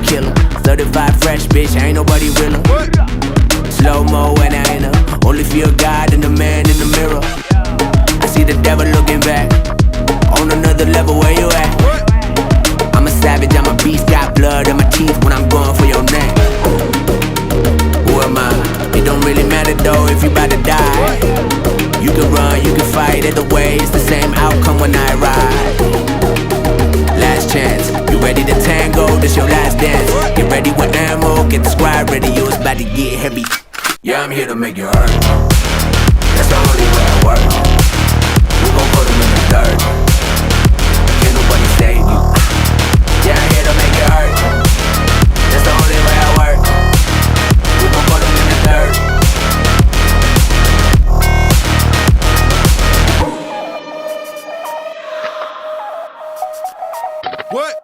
killer. Certified fresh, bitch, ain't nobody realer. Slow-mo and I ain't her. Only feel God and the man in the mirror. I see the devil looking back. On another level, where you at? I'm a savage, I'm a beast. Got blood in my teeth when I'm going for your neck. Who am I? It don't really matter though if you bout to die. You can run, you can fight, either way it's the same outcome when I ride. Last chance, you ready to tango, this your last dance. Get ready with ammo, get the squad ready, yo, it's about to get heavy. Yeah, I'm here to make you hurt. That's the only way I work. We gon' put them in the dirt. Can't nobody save you. Yeah, I'm here to make you hurt. That's the only way I work. We gon' put them in the dirt. What?